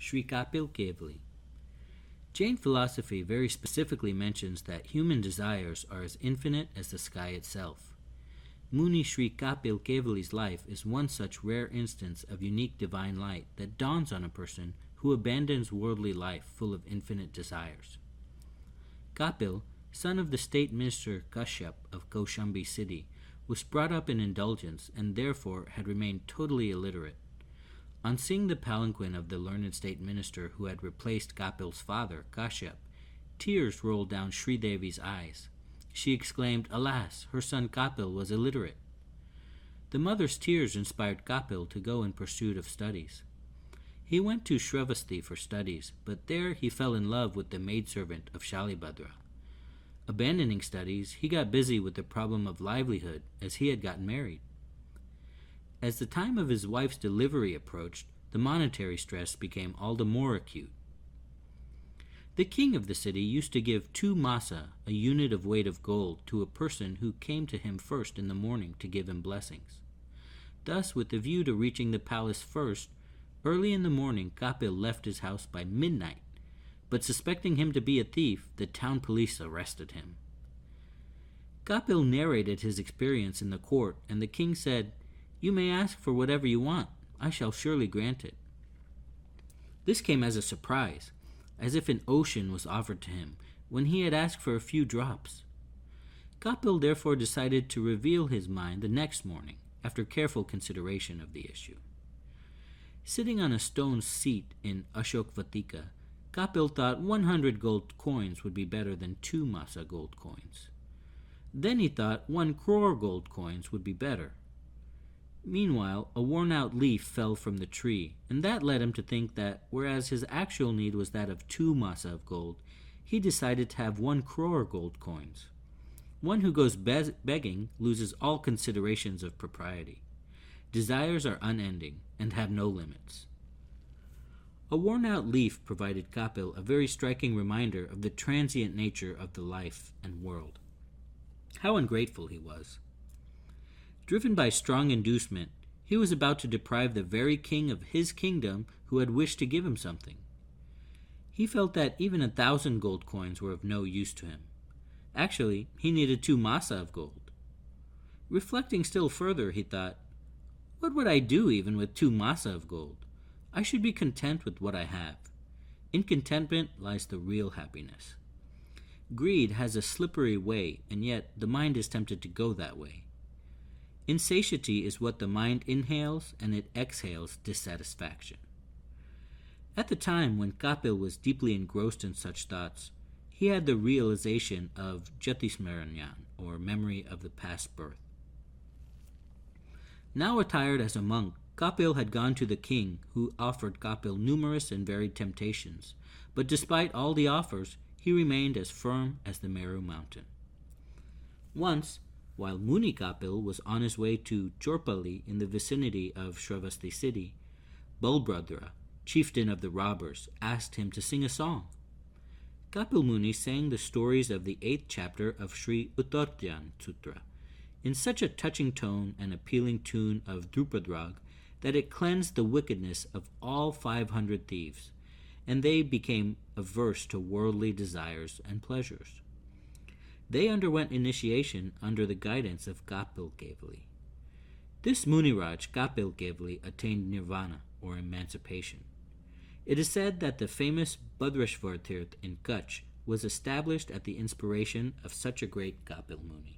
Shri Kapil Kevali. Jain philosophy very specifically mentions that human desires are as infinite as the sky itself. Muni Shri Kapil Kevali's life is one such rare instance of unique divine light that dawns on a person who abandons worldly life full of infinite desires. Kapil, son of the state minister Kashyap of Kaushambi city, was brought up in indulgence and therefore had remained totally illiterate. On seeing the palanquin of the learned state minister who had replaced Kapil's father, Kashyap, tears rolled down Shri Devi's eyes. She exclaimed, "Alas, her son Kapil was illiterate." The mother's tears inspired Kapil to go in pursuit of studies. He went to Shravasti for studies, but there he fell in love with the maidservant of Shalibhadra. Abandoning studies, he got busy with the problem of livelihood as he had gotten married. As the time of his wife's delivery approached, the monetary stress became all the more acute. The king of the city used to give 2 masa, a unit of weight of gold, to a person who came to him first in the morning to give him blessings. Thus, with the view to reaching the palace first, early in the morning Kapil left his house by midnight, but suspecting him to be a thief, the town police arrested him. Kapil narrated his experience in the court, and the king said, "You may ask for whatever you want. I shall surely grant it." This came as a surprise, as if an ocean was offered to him when he had asked for a few drops. Kapil therefore decided to reveal his mind the next morning, after careful consideration of the issue. Sitting on a stone seat in Ashok Vatika, Kapil thought 100 gold coins would be better than 2 masa gold coins. Then he thought 1 crore gold coins would be better. Meanwhile, a worn-out leaf fell from the tree, and that led him to think that, whereas his actual need was that of 2 masa of gold, he decided to have 1 crore gold coins. One who goes begging loses all considerations of propriety. Desires are unending and have no limits. A worn-out leaf provided Kapil a very striking reminder of the transient nature of the life and world. How ungrateful he was. Driven by strong inducement, he was about to deprive the very king of his kingdom who had wished to give him something. He felt that even 1,000 gold coins were of no use to him. Actually, he needed 2 masa of gold. Reflecting still further, he thought, "What would I do even with 2 masa of gold? I should be content with what I have. In contentment lies the real happiness." Greed has a slippery way, and yet the mind is tempted to go that way. Insatiety is what the mind inhales, and it exhales dissatisfaction. At the time when Kapil was deeply engrossed in such thoughts, he had the realization of Jatismaranyan, or memory of the past birth. Now attired as a monk, Kapil had gone to the king, who offered Kapil numerous and varied temptations, but despite all the offers, he remained as firm as the Meru mountain. Once, while Muni Kapil was on his way to Chorpali in the vicinity of Shravasti city, Balbhadra, chieftain of the robbers, asked him to sing a song. Kapil Muni sang the stories of the 8th chapter of Sri Uttartyan Sutra in such a touching tone and appealing tune of Drupadrag that it cleansed the wickedness of all 500 thieves, and they became averse to worldly desires and pleasures. They underwent initiation under the guidance of Kapil Kevali. This Muniraj, Kapil Kevali, attained nirvana, or emancipation. It is said that the famous Bhadrashvar Tirth in Kutch was established at the inspiration of such a great Kapil Muni.